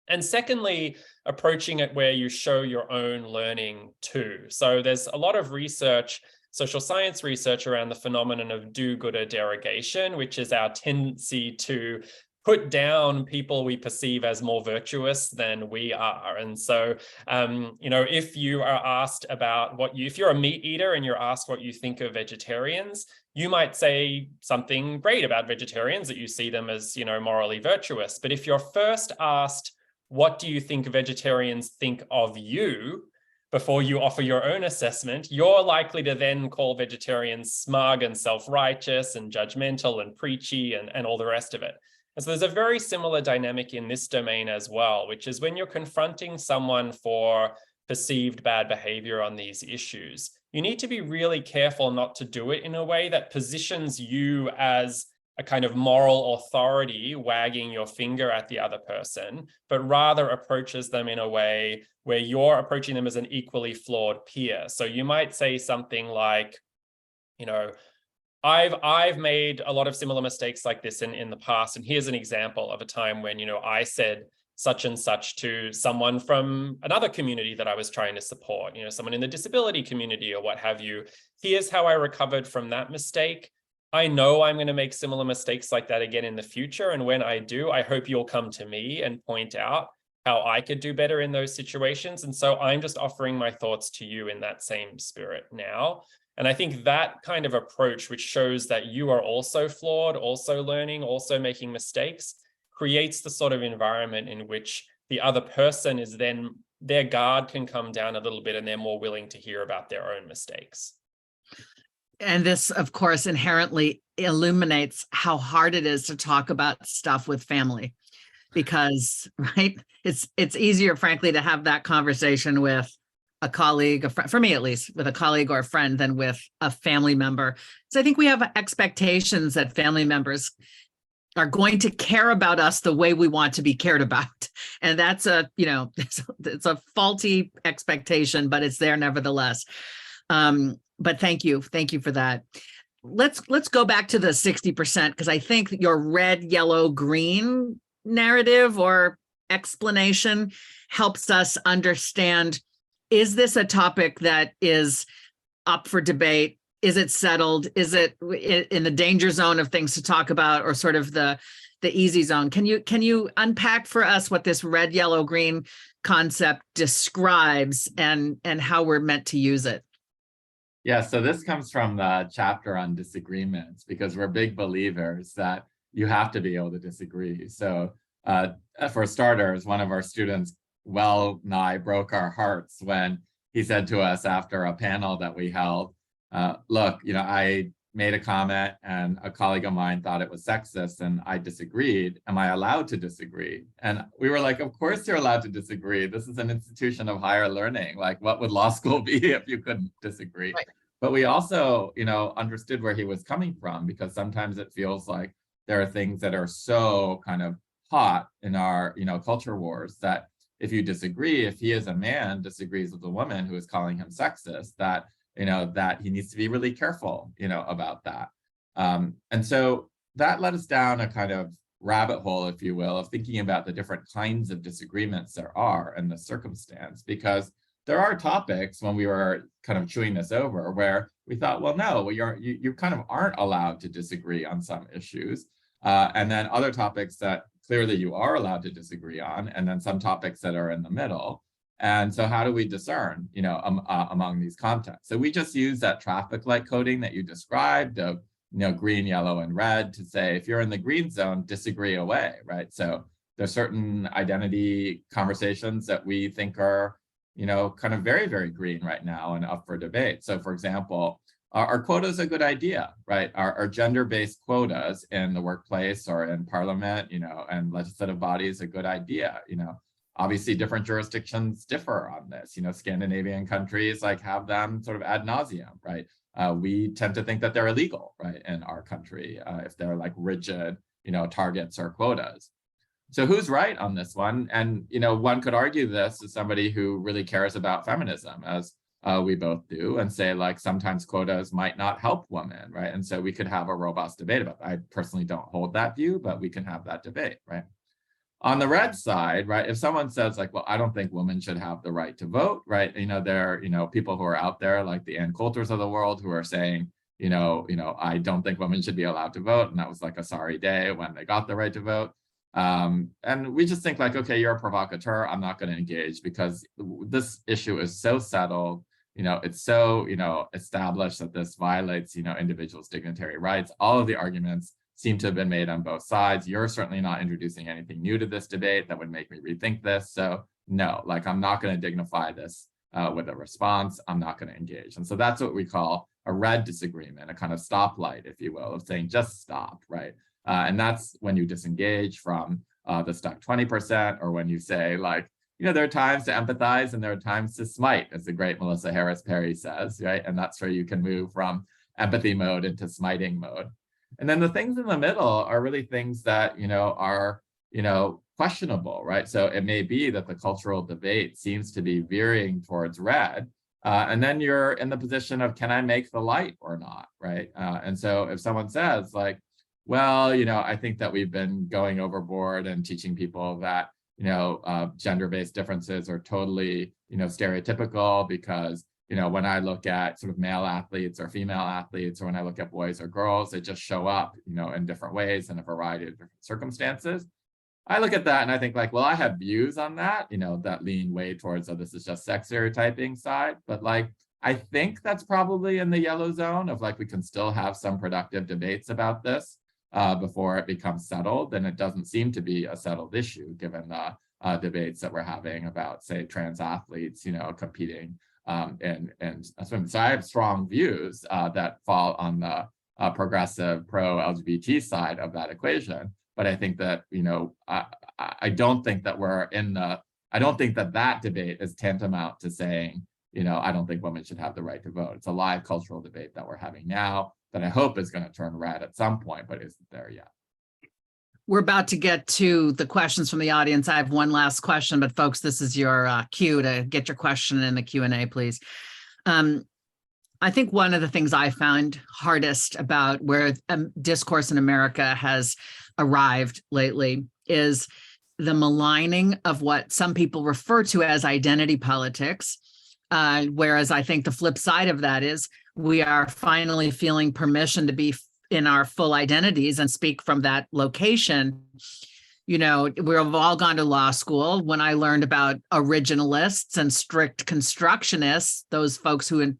And secondly, approaching it where you show your own learning too. So there's a lot of research, social science research around the phenomenon of do-gooder derogation, which is our tendency to put down people we perceive as more virtuous than we are. And so, if you are asked about if you're a meat eater and you're asked what you think of vegetarians, you might say something great about vegetarians, that you see them as, morally virtuous. But if you're first asked, what do you think vegetarians think of you, before you offer your own assessment, you're likely to then call vegetarians smug and self-righteous and judgmental and preachy and all the rest of it. And so there's a very similar dynamic in this domain as well, which is when you're confronting someone for perceived bad behavior on these issues, you need to be really careful not to do it in a way that positions you as a kind of moral authority wagging your finger at the other person, but rather approaches them in a way where you're approaching them as an equally flawed peer. So you might say something like, I've made a lot of similar mistakes like this in the past. And here's an example of a time when, I said such and such to someone from another community that I was trying to support, someone in the disability community or what have you. Here's how I recovered from that mistake. I know I'm going to make similar mistakes like that again in the future. And when I do, I hope you'll come to me and point out how I could do better in those situations. And so I'm just offering my thoughts to you in that same spirit now. And I think that kind of approach, which shows that you are also flawed, also learning, also making mistakes, creates the sort of environment in which the other person is then, their guard can come down a little bit and they're more willing to hear about their own mistakes. And this, of course, inherently illuminates how hard it is to talk about stuff with family, because, right, it's easier, frankly, to have that conversation with a colleague, for me at least, with a colleague or a friend than with a family member. So I think we have expectations that family members are going to care about us the way we want to be cared about. And that's it's a faulty expectation, but it's there nevertheless. But thank you for that. Let's go back to the 60%, because I think your red, yellow, green narrative or explanation helps us understand, is this a topic that is up for debate? Is it settled? Is it in the danger zone of things to talk about, or sort of the easy zone? Can you unpack for us what this red, yellow, green concept describes and how we're meant to use it? Yeah, so this comes from the chapter on disagreements, because we're big believers that you have to be able to disagree. So for starters, one of our students well nigh broke our hearts when he said to us after a panel that we held, look, I made a comment and a colleague of mine thought it was sexist and I disagreed. Am I allowed to disagree? And we were like, of course you're allowed to disagree. This is an institution of higher learning. Like, what would law school be if you couldn't disagree? Right. But we also, understood where he was coming from, because sometimes it feels like there are things that are so kind of hot in our, culture wars that if you disagree, if he as a man disagrees with a woman who is calling him sexist, that that he needs to be really careful, about that. And so that led us down a kind of rabbit hole, if you will, of thinking about the different kinds of disagreements there are in the circumstance, because there are topics when we were kind of chewing this over where we thought, well, no, you kind of aren't allowed to disagree on some issues. And then other topics that clearly you are allowed to disagree on, and then some topics that are in the middle. And so how do we discern, among these contexts? So we just use that traffic light coding that you described of, green, yellow, and red to say, if you're in the green zone, disagree away, right? So there's certain identity conversations that we think are, kind of very, very green right now and up for debate. So for example, are quotas a good idea, right? Are gender-based quotas in the workplace or in parliament, and legislative bodies a good idea? Obviously, different jurisdictions differ on this. Scandinavian countries have them sort of ad nauseum, right? We tend to think that they're illegal, right, in our country if they're rigid, targets or quotas. So who's right on this one? And one could argue this as somebody who really cares about feminism, as we both do, and say sometimes quotas might not help women, right? And so we could have a robust debate about that. I personally don't hold that view, but we can have that debate, right? On the red side, right, if someone says well, I don't think women should have the right to vote, right? There are, people who are out there like the Ann Coulters of the world who are saying, I don't think women should be allowed to vote. And that was a sorry day when they got the right to vote. And we just think okay, you're a provocateur. I'm not going to engage because this issue is so settled. It's so, established that this violates, individuals' dignitary rights. All of the arguments seem to have been made on both sides. You're certainly not introducing anything new to this debate that would make me rethink this. So no, I'm not going to dignify this with a response. I'm not going to engage. And so that's what we call a red disagreement, a kind of stoplight, if you will, of saying just stop, right? And that's when you disengage from the stuck 20%, or when you say there are times to empathize and there are times to smite, as the great Melissa Harris Perry says, right? And that's where you can move from empathy mode into smiting mode. And then the things in the middle are really things that, are, questionable, right? So it may be that the cultural debate seems to be veering towards red. And then you're in the position of, can I make the light or not, right? And so if someone says well, I think that we've been going overboard and teaching people that, gender-based differences are totally, stereotypical because, when I look at sort of male athletes or female athletes, or when I look at boys or girls, they just show up, in different ways in a variety of different circumstances. I look at that and I think like, well, I have views on that, that lean way towards, oh, this is just sex stereotyping side. But like, I think that's probably in the yellow zone of like, we can still have some productive debates about this before it becomes settled. And it doesn't seem to be a settled issue given the debates that we're having about, say, trans athletes, competing and swimming. So I have strong views that fall on the progressive pro-LGBT side of that equation. But I think that, I don't think that I don't think that debate is tantamount to saying, I don't think women should have the right to vote. It's a live cultural debate that we're having now that I hope is going to turn red at some point, but isn't there yet. We're about to get to the questions from the audience. I have one last question, but folks, this is your cue to get your question in the Q&A, please. I think one of the things I found hardest about where discourse in America has arrived lately is the maligning of what some people refer to as identity politics. Whereas I think the flip side of that is we are finally feeling permission to be in our full identities and speak from that location. We've all gone to law school. When I learned about originalists and strict constructionists, those folks who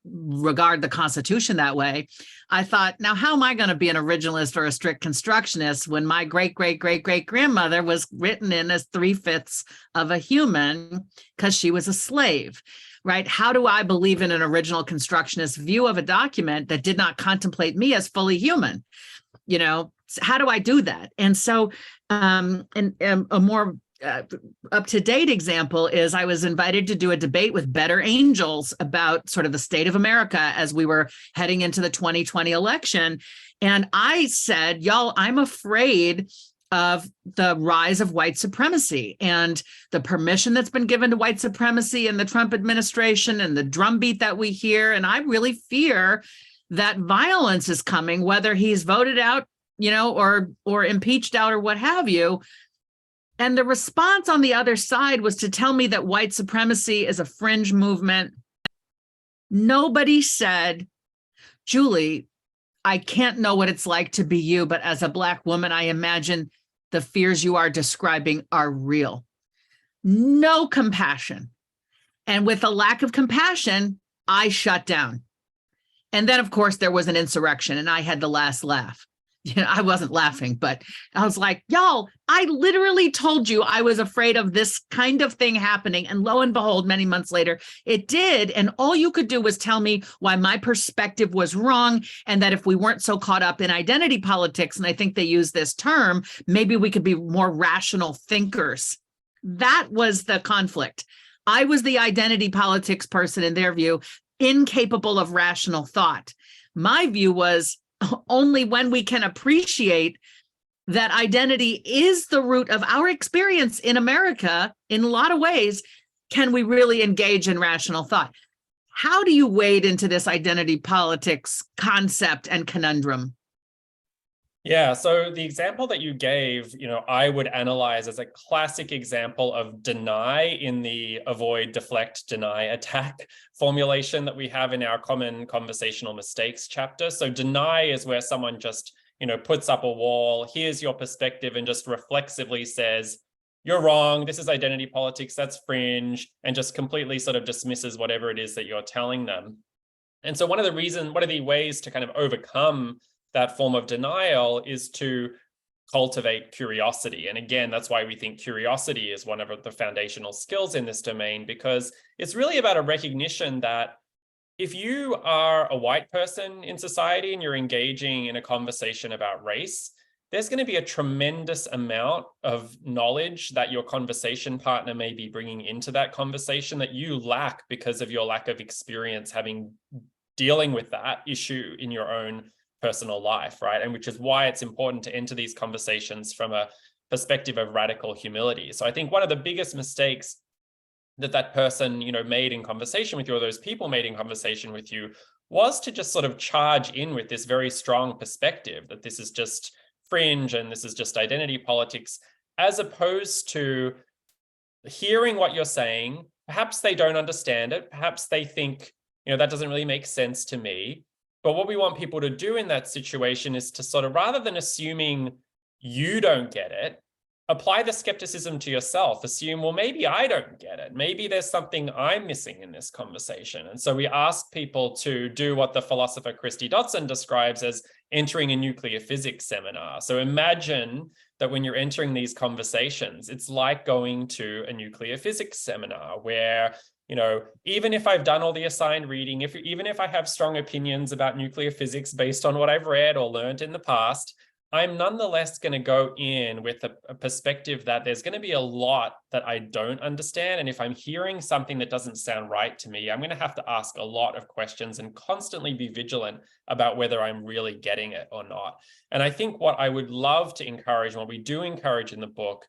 regard the Constitution that way, I thought, now how am I going to be an originalist or a strict constructionist when my great-great-great-great-grandmother was written in as 3/5 of a human because she was a slave, right? How do I believe in an original constructionist view of a document that did not contemplate me as fully human? How do I do that? And so a more up-to-date example is I was invited to do a debate with Better Angels about sort of the state of America as we were heading into the 2020 election. And I said, y'all, I'm afraid of the rise of white supremacy and the permission that's been given to white supremacy in the Trump administration and the drumbeat that we hear. And I really fear that violence is coming, whether he's voted out, or impeached out or what have you. And the response on the other side was to tell me that white supremacy is a fringe movement. Nobody said, Julie, I can't know what it's like to be you, but as a Black woman, I imagine the fears you are describing are real. No compassion. And with a lack of compassion, I shut down. And then, of course, there was an insurrection and I had the last laugh. I wasn't laughing, but I was like, y'all, I literally told you I was afraid of this kind of thing happening. And lo and behold, many months later, it did. And all you could do was tell me why my perspective was wrong. And that if we weren't so caught up in identity politics, and I think they use this term, maybe we could be more rational thinkers. That was the conflict. I was the identity politics person in their view, incapable of rational thought. My view was, only when we can appreciate that identity is the root of our experience in America in a lot of ways, can we really engage in rational thought. How do you wade into this identity politics concept and conundrum? Yeah, so the example that you gave, I would analyze as a classic example of deny in the avoid, deflect, deny, attack formulation that we have in our common conversational mistakes chapter. So deny is where someone just, puts up a wall, here's your perspective and just reflexively says, you're wrong, this is identity politics, that's fringe, and just completely sort of dismisses whatever it is that you're telling them. And so one of the ways to kind of overcome that form of denial is to cultivate curiosity. And again, that's why we think curiosity is one of the foundational skills in this domain, because it's really about a recognition that if you are a white person in society and you're engaging in a conversation about race, there's going to be a tremendous amount of knowledge that your conversation partner may be bringing into that conversation that you lack because of your lack of experience dealing with that issue in your own personal life, right? And which is why it's important to enter these conversations from a perspective of radical humility. So I think one of the biggest mistakes that person, made in conversation with you, or those people made in conversation with you, was to just sort of charge in with this very strong perspective that this is just fringe and this is just identity politics, as opposed to hearing what you're saying. Perhaps they don't understand it. Perhaps they think, that doesn't really make sense to me. But what we want people to do in that situation is to sort of, rather than assuming you don't get it, apply the skepticism to yourself. Assume, well, maybe I don't get it. Maybe there's something I'm missing in this conversation. And so we ask people to do what the philosopher Christy Dodson describes as entering a nuclear physics seminar. So imagine that when you're entering these conversations, it's like going to a nuclear physics seminar where, even if I've done all the assigned reading, even if I have strong opinions about nuclear physics based on what I've read or learned in the past, I'm nonetheless going to go in with a perspective that there's going to be a lot that I don't understand. And if I'm hearing something that doesn't sound right to me, I'm going to have to ask a lot of questions and constantly be vigilant about whether I'm really getting it or not. And I think what I would love to encourage, and what we do encourage in the book,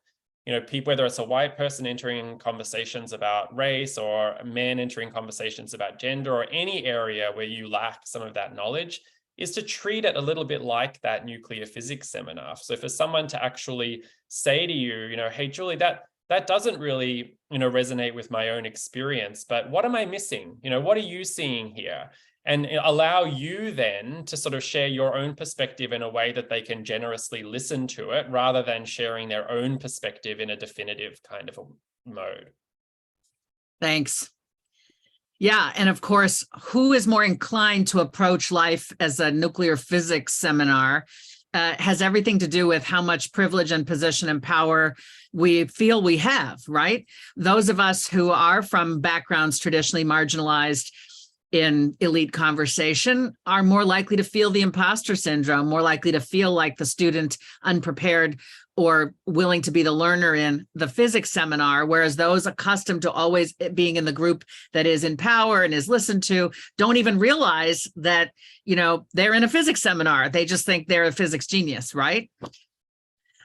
people, whether it's a white person entering conversations about race or a man entering conversations about gender or any area where you lack some of that knowledge, is to treat it a little bit like that nuclear physics seminar. So for someone to actually say to you, hey, Julie, that doesn't really, resonate with my own experience, but what am I missing? What are you seeing here? And allow you then to sort of share your own perspective in a way that they can generously listen to it rather than sharing their own perspective in a definitive kind of a mode. Thanks. Yeah, and of course, who is more inclined to approach life as a nuclear physics seminar has everything to do with how much privilege and position and power we feel we have, right? Those of us who are from backgrounds traditionally marginalized in elite conversation are more likely to feel the imposter syndrome, more likely to feel like the student unprepared or willing to be the learner in the physics seminar, whereas those accustomed to always being in the group that is in power and is listened to don't even realize that, they're in a physics seminar. They just think they're a physics genius, right?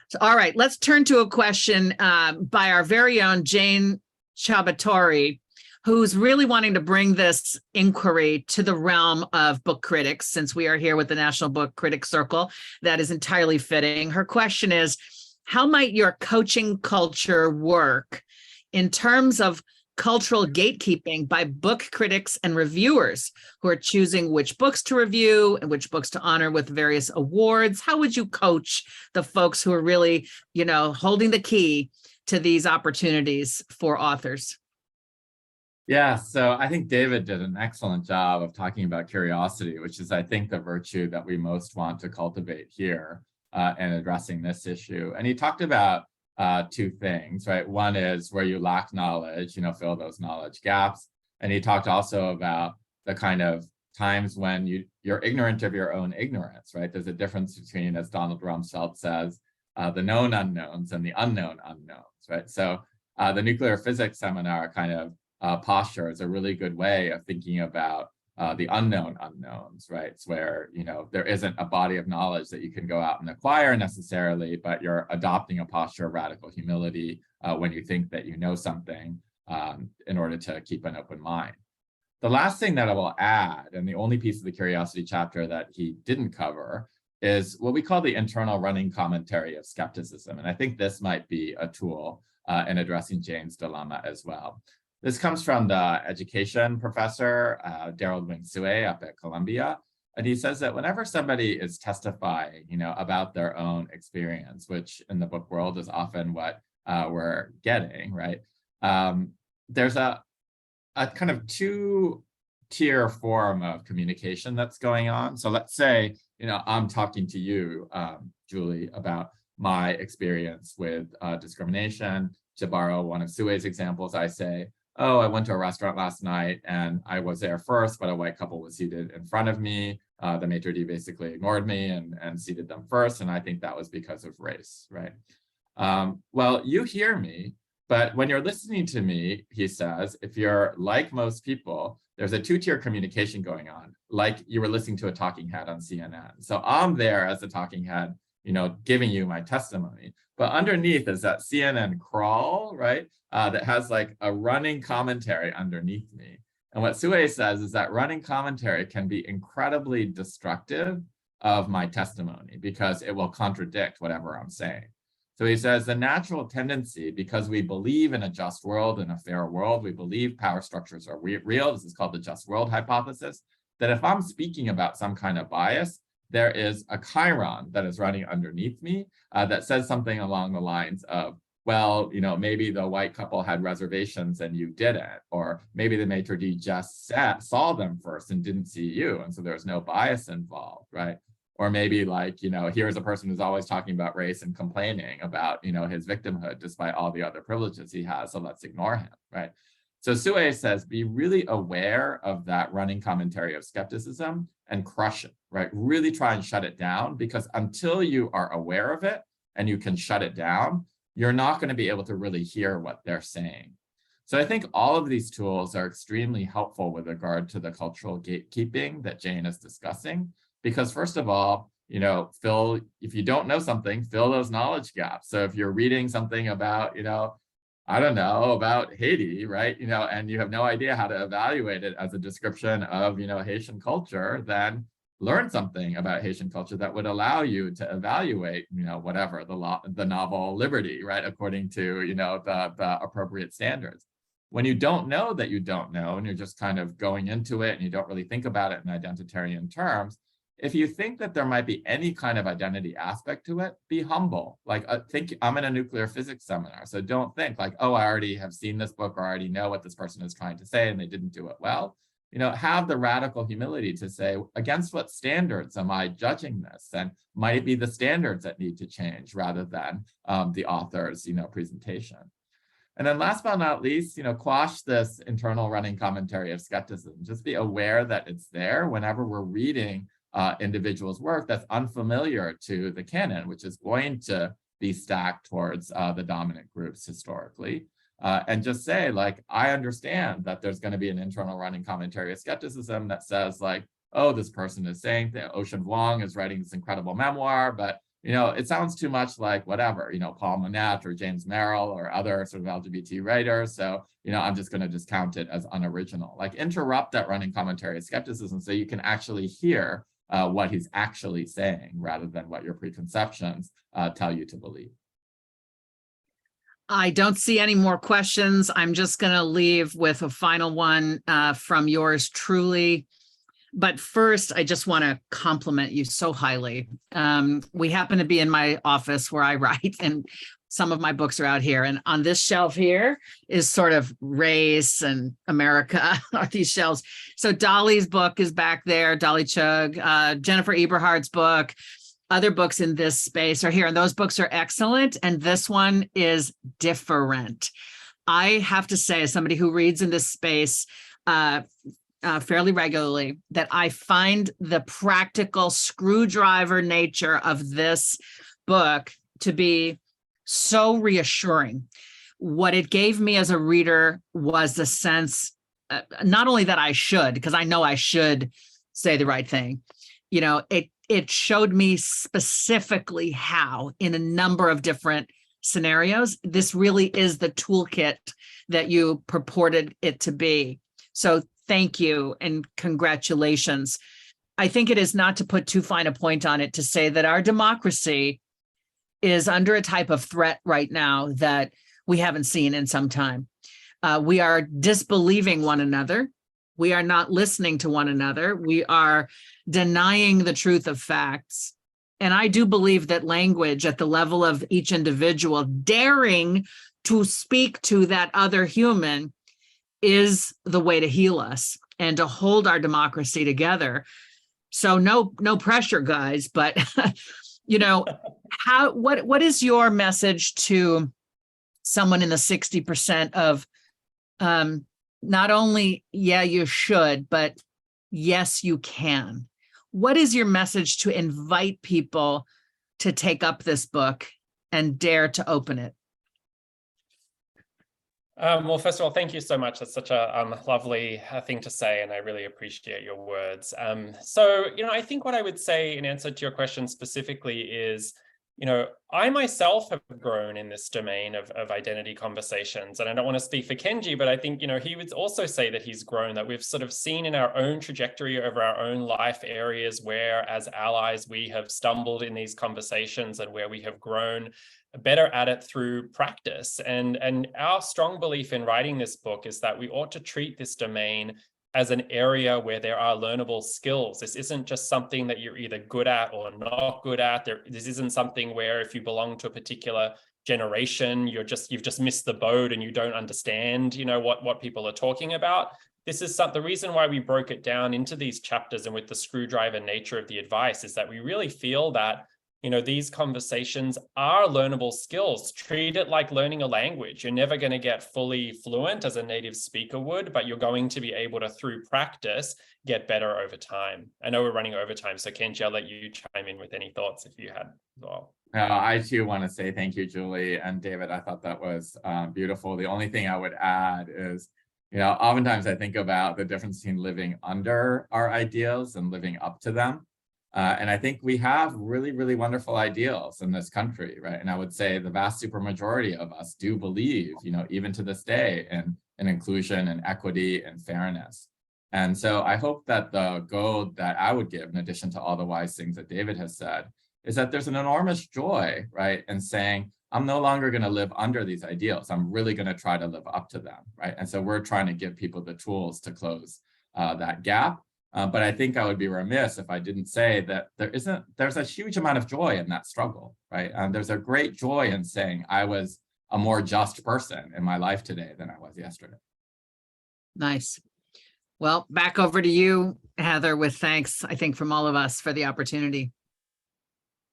So, all right, let's turn to a question by our very own Jane Chabatori, who's really wanting to bring this inquiry to the realm of book critics, since we are here with the National Book Critics Circle. That is entirely fitting. Her question is, how might your coaching culture work in terms of cultural gatekeeping by book critics and reviewers who are choosing which books to review and which books to honor with various awards? How would you coach the folks who are really, holding the key to these opportunities for authors? Yeah, so I think David did an excellent job of talking about curiosity, which is, I think, the virtue that we most want to cultivate here in addressing this issue. And he talked about two things, right? One is where you lack knowledge, fill those knowledge gaps. And he talked also about the kind of times when you're ignorant of your own ignorance, right? There's a difference between, as Donald Rumsfeld says, the known unknowns and the unknown unknowns, right? So the nuclear physics seminar kind of posture is a really good way of thinking about the unknown unknowns, right? It's where, there isn't a body of knowledge that you can go out and acquire necessarily, but you're adopting a posture of radical humility when you think that you know something in order to keep an open mind. The last thing that I will add, and the only piece of the curiosity chapter that he didn't cover, is what we call the internal running commentary of skepticism. And I think this might be a tool in addressing Jane's dilemma as well. This comes from the education professor, Daryl Wing-Sue up at Columbia. And he says that whenever somebody is testifying, about their own experience, which in the book world is often what we're getting, right? There's a kind of two-tier form of communication that's going on. So let's say, I'm talking to you, Julie, about my experience with discrimination. To borrow one of Sue's examples, I say, oh, I went to a restaurant last night and I was there first, but a white couple was seated in front of me. The maitre d' basically ignored me and seated them first. And I think that was because of race, right? Well, you hear me, but when you're listening to me, he says, if you're like most people, there's a two-tier communication going on, like you were listening to a talking head on CNN. So I'm there as a talking head, giving you my testimony. But underneath is that CNN crawl, right? That has like a running commentary underneath me. And what Sue says is that running commentary can be incredibly destructive of my testimony because it will contradict whatever I'm saying. So he says the natural tendency, because we believe in a just world and a fair world, we believe power structures are real. This is called the just world hypothesis, that if I'm speaking about some kind of bias, there is a chiron that is running underneath me that says something along the lines of, well, maybe the white couple had reservations and you didn't, or maybe the maitre d' just saw them first and didn't see you, and so there's no bias involved, right? Or maybe like, here's a person who's always talking about race and complaining about, his victimhood despite all the other privileges he has, so let's ignore him, right? So Sue says, be really aware of that running commentary of skepticism and crush it, right? Really try and shut it down, because until you are aware of it and you can shut it down, you're not going to be able to really hear what they're saying. So I think all of these tools are extremely helpful with regard to the cultural gatekeeping that Jane is discussing, because first of all, if you don't know something, fill those knowledge gaps. So if you're reading something about, I don't know, about Haiti, right? And you have no idea how to evaluate it as a description of, Haitian culture, then learn something about Haitian culture that would allow you to evaluate, whatever, the novel Liberty, right? According to, the appropriate standards. When you don't know that you don't know, and you're just kind of going into it and you don't really think about it in identitarian terms, if you think that there might be any kind of identity aspect to it, be humble. Like, think I'm in a nuclear physics seminar, so don't think like, oh, I already have seen this book, or I already know what this person is trying to say and they didn't do it well. Have the radical humility to say, against what standards am I judging this? And might it be the standards that need to change rather than the author's, presentation? And then last but not least, quash this internal running commentary of skepticism. Just be aware that it's there whenever we're reading individuals' work that's unfamiliar to the canon, which is going to be stacked towards the dominant groups historically. And just say, like, I understand that there's going to be an internal running commentary of skepticism that says, like, oh, this person is saying that Ocean Vuong is writing this incredible memoir, but, it sounds too much like whatever, Paul Monette or James Merrill or other sort of LGBT writers. So, I'm just going to discount it as unoriginal. Like, interrupt that running commentary of skepticism so you can actually hear what he's actually saying rather than what your preconceptions tell you to believe. I don't see any more questions. I'm just going to leave with a final one from yours truly. But first, I just want to compliment you so highly. We happen to be in my office where I write, and some of my books are out here. And on this shelf here is sort of race and America are these shelves. So Dolly's book is back there, Dolly Chugh, Jennifer Eberhard's book. Other books in this space are here, and those books are excellent. And this one is different. I have to say, as somebody who reads in this space fairly regularly, that I find the practical screwdriver nature of this book to be so reassuring. What it gave me as a reader was the sense, not only that I should, because I know I should say the right thing, it showed me specifically how, in a number of different scenarios, this really is the toolkit that you purported it to be. So thank you and congratulations. I think it is not to put too fine a point on it to say that our democracy is under a type of threat right now that we haven't seen in some time. We are disbelieving one another. We are not listening to one another. We are denying the truth of facts. And I do believe that language at the level of each individual daring to speak to that other human is the way to heal us and to hold our democracy together. So no pressure, guys, but what is your message to someone in the 60% of not only, yeah, you should, but yes, you can? What is your message to invite people to take up this book and dare to open it? Well, first of all, thank you so much. That's such a lovely thing to say, and I really appreciate your words. So, I think what I would say in answer to your question specifically is, I myself have grown in this domain of identity conversations, and I don't want to speak for Kenji, but I think, he would also say that he's grown, that we've sort of seen in our own trajectory over our own life areas where, as allies, we have stumbled in these conversations and where we have grown better at it through practice. And our strong belief in writing this book is that we ought to treat this domain as an area where there are learnable skills. This isn't just something that you're either good at or not good at. This isn't something where if you belong to a particular generation, you've just missed the boat and you don't understand, what people are talking about. This is the reason why we broke it down into these chapters and with the screwdriver nature of the advice is that we really feel that, these conversations are learnable skills. Treat it like learning a language. You're never going to get fully fluent as a native speaker would, but you're going to be able to, through practice, get better over time. I know we're running over time, so Kenji, I'll let you chime in with any thoughts if you had as well. I too want to say thank you, Julie and David. I thought that was beautiful. The only thing I would add is, oftentimes I think about the difference between living under our ideals and living up to them. And I think we have really, really wonderful ideals in this country, right? And I would say the vast supermajority of us do believe, even to this day, in inclusion and equity and fairness. And so I hope that the goal that I would give, in addition to all the wise things that David has said, is that there's an enormous joy, right, in saying, I'm no longer going to live under these ideals. I'm really going to try to live up to them, right? And so we're trying to give people the tools to close that gap. But I think I would be remiss if I didn't say that there's a huge amount of joy in that struggle, right? There's a great joy in saying I was a more just person in my life today than I was yesterday. Nice. Well, back over to you, Heather, with thanks, I think, from all of us for the opportunity.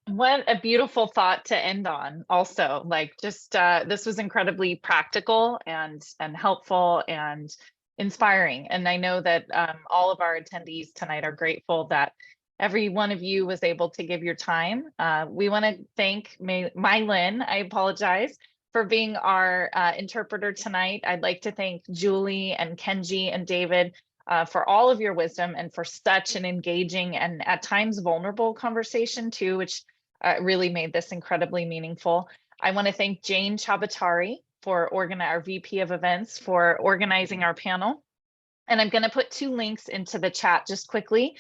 What a beautiful thought to end on. Also, this was incredibly practical and helpful and inspiring. And I know that all of our attendees tonight are grateful that every one of you was able to give your time. We want to thank Mylin, I apologize, for being our interpreter tonight. I'd like to thank Julie and Kenji and David for all of your wisdom and for such an engaging and at times vulnerable conversation too, which really made this incredibly meaningful. I want to thank Jane Chabatari for our VP of events, for organizing our panel. And I'm going to put 2 links into the chat just quickly.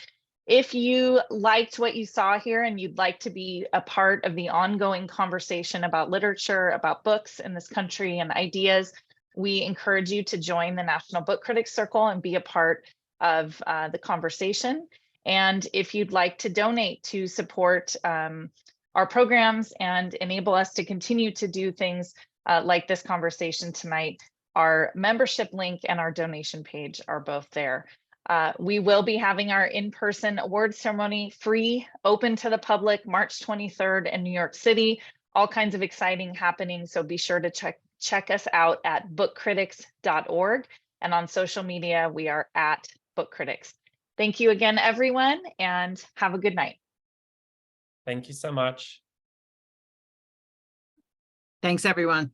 If you liked what you saw here and you'd like to be a part of the ongoing conversation about literature, about books in this country and ideas, we encourage you to join the National Book Critics Circle and be a part of the conversation. And if you'd like to donate to support our programs and enable us to continue to do things like this conversation tonight, our membership link and our donation page are both there. We will be having our in-person award ceremony, free, open to the public, March 23rd in New York City. All kinds of exciting happenings, so be sure to check us out at bookcritics.org. And on social media, we are at Book Critics. Thank you again, everyone, and have a good night. Thank you so much. Thanks, everyone.